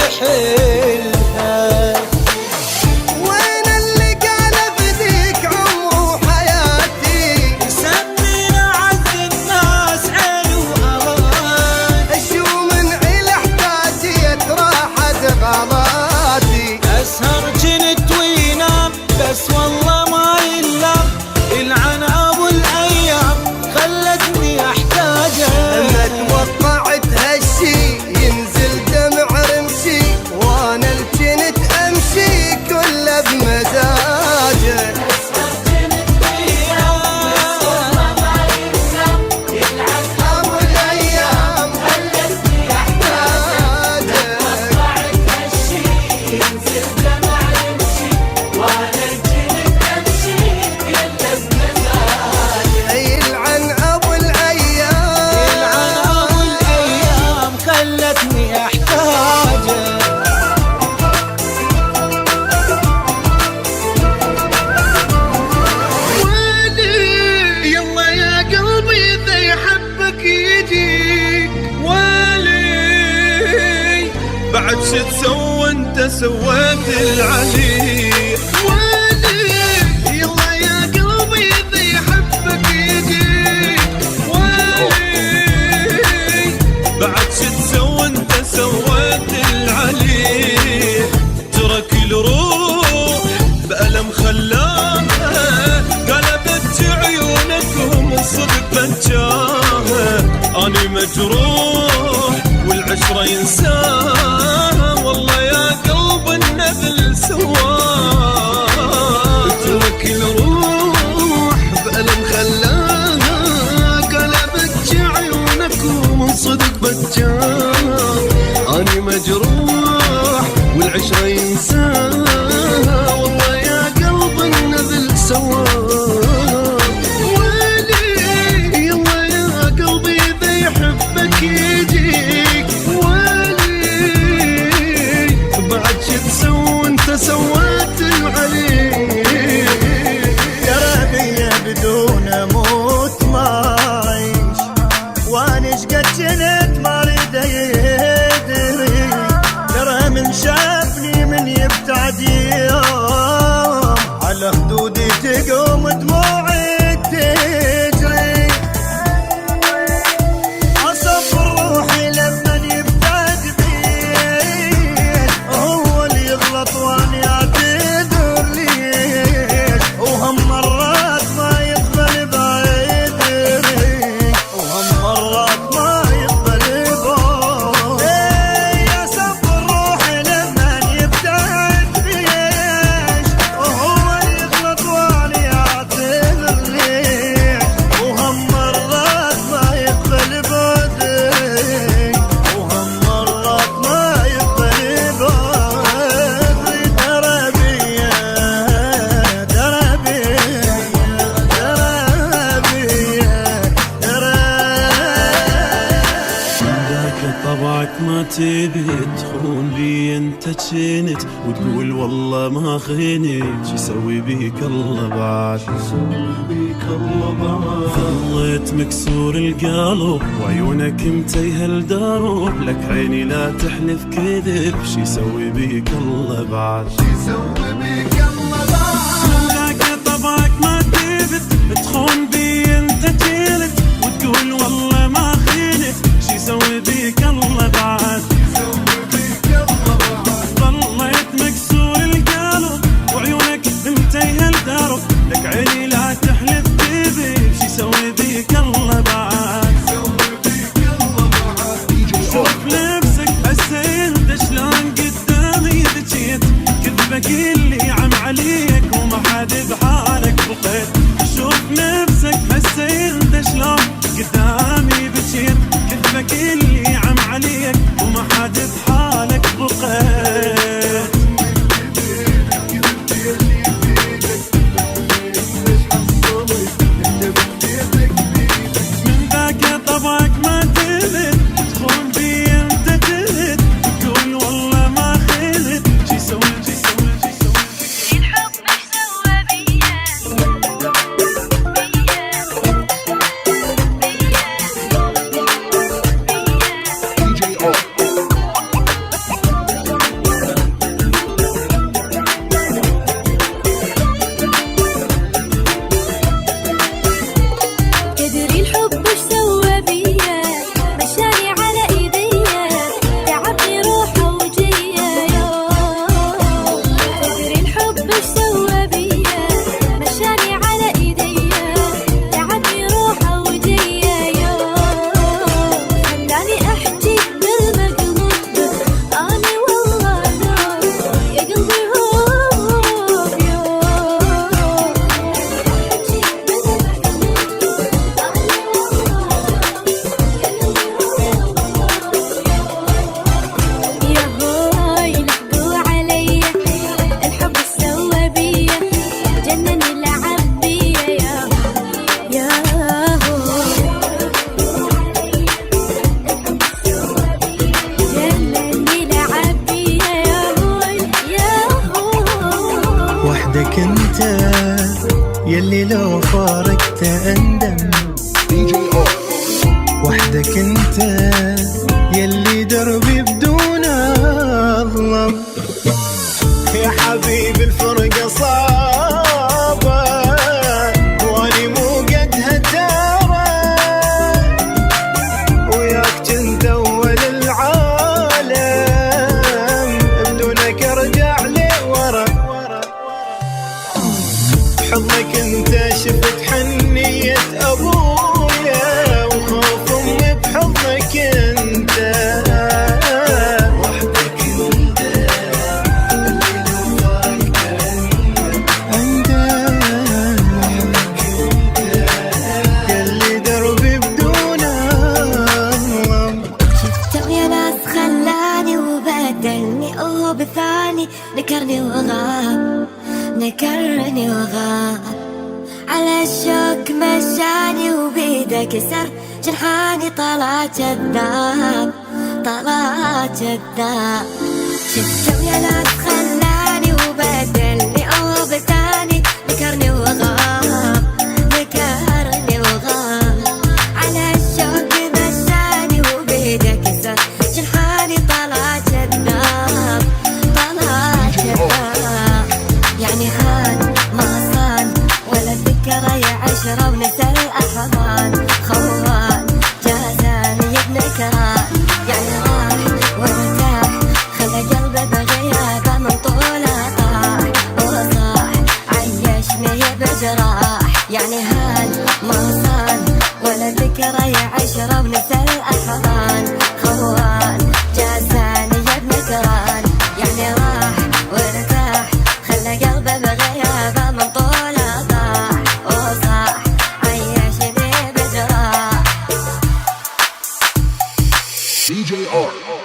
يحلها. وين اللي قال بديك عمو حياتي؟ يسمينا عز الناس عين وأمان. شو من عيل احتاجيت راحت غلاتي. أسهر جنت وينام بس والله ما يلام، يلعن أبو الأيام خلتني أحتاجه. ما توقعت هالشي ينزل دمع رمشي، وانا الجنت امشي كله بمزاجه. ابو الايام خلتني احتاجه. يلعن ابو الايام، يلعن أبو الأيام خلتني أحتاجه. ويلي يلا يا قلبي اذا يحبك يجيك. ويلي بعد شو تسوى انت سويت العلي. ويلي يلا يا قلبي اذا يحبك يجيك. ويلي بعد شو تسوى انت سويت العلي. ترك الروح بألم خلاها، قلبت عيونك ومن صدق بجاها. اني مجروح والعشرة ينساها، والله يا قلب النذل سواها. ترك الروح بألم خلاها، قلبت عيونك ومن صدق بجاها. اني مجروح والعشرة ينساها، والله يا قلب النذل سواها. ويلي يلا يا قلبي اذا يحبك يجيك. ويلي بعد شو تسوي انت سويت العلي. يا ربي بدون اموت ما اعيش، وانا شقد جنت ما اريد يدري. ترى من شافني من يبتعد يوم، على خدودي تقوم دموعي تجري. اصفر روحي لمن يبتعد بيه، هو اللي يغلط وانا اعتذر ليه. وهم مرات ما يقبل بعذري، وهم مرات ما يقبل بعذري. يا صفر روحي لمن يبتعد بيه، وهو اللي يغلط وانا اعتذر ليه. وهم مرات ما يقبل بعذري، وهم مرات ما يقبل بعذري. درى بيا درى بيا درى بيا درى. ذاك طبعك ما تبي تخون لي انت جنت، وتقول والله ما خنت. شو يسوي بيك الله بعد، ظليت مكسور القلب وعيونك متيهه الدرب. لك عيني لا تحلف كذب، شو يسوي بيك الله بعد. ذاك طبعك ما تبي تخون بي انت جنت، وتقول والله ما خنت. شو يسوي بيك الله بعد. ظليت مكسور القلب وعيونك متيهه الدرب. لك عيني لا تحلف كذب، شو يسوي بيك الله بعد. شوف نفسك حسيت شلون قدامي ذكيت، كذبك اللي عم عليك وما حد بحالك بقيت. شوف نفسك يلي لو فارقت أندم. وحدك انت يلي دربي بدون أظلم. يا حبيبي الفرقة صعبة واني مو قدها ترى، وياك كنت أول العالم بدونك أرجع لي ورا. بحضنك انت شفت حنية أبويا وخوف أمي بحضنك انت. وحدك انت اللي لو فارقت انت. وحدك انت يلي دربي بدون أظلم. شفته يا ناس خلاني وبدلني بثاني، نكرني وغاب نكرني وغاب. على الشوك مشاني وبيده كسر جرحاني، طلع كذاب طلع كذاب. شفته يا ناس خلاني وبدلني بثاني، نكرني وغاب نكرني وغاب. على الشوك مشاني وبيده كسر جرحاني، طلع كذاب طلع كذاب. يعني هان ما صان ولا ذكرى يا عشرة ونسى الأحضان. خوان جازاني ابن كران، يعني راح وارتاح خلى قلبه بغيابه من طوله طاح وصاح عيشني بجراح. يعني هان ما صان ولا ذكرى يا عشرة ونسى الأحضان. خوان جازاني ابن كران، يعني راح وارتاح خلى قلبه بغيابه من طوله طاح وصاح عيشني بجراح. DJ Art.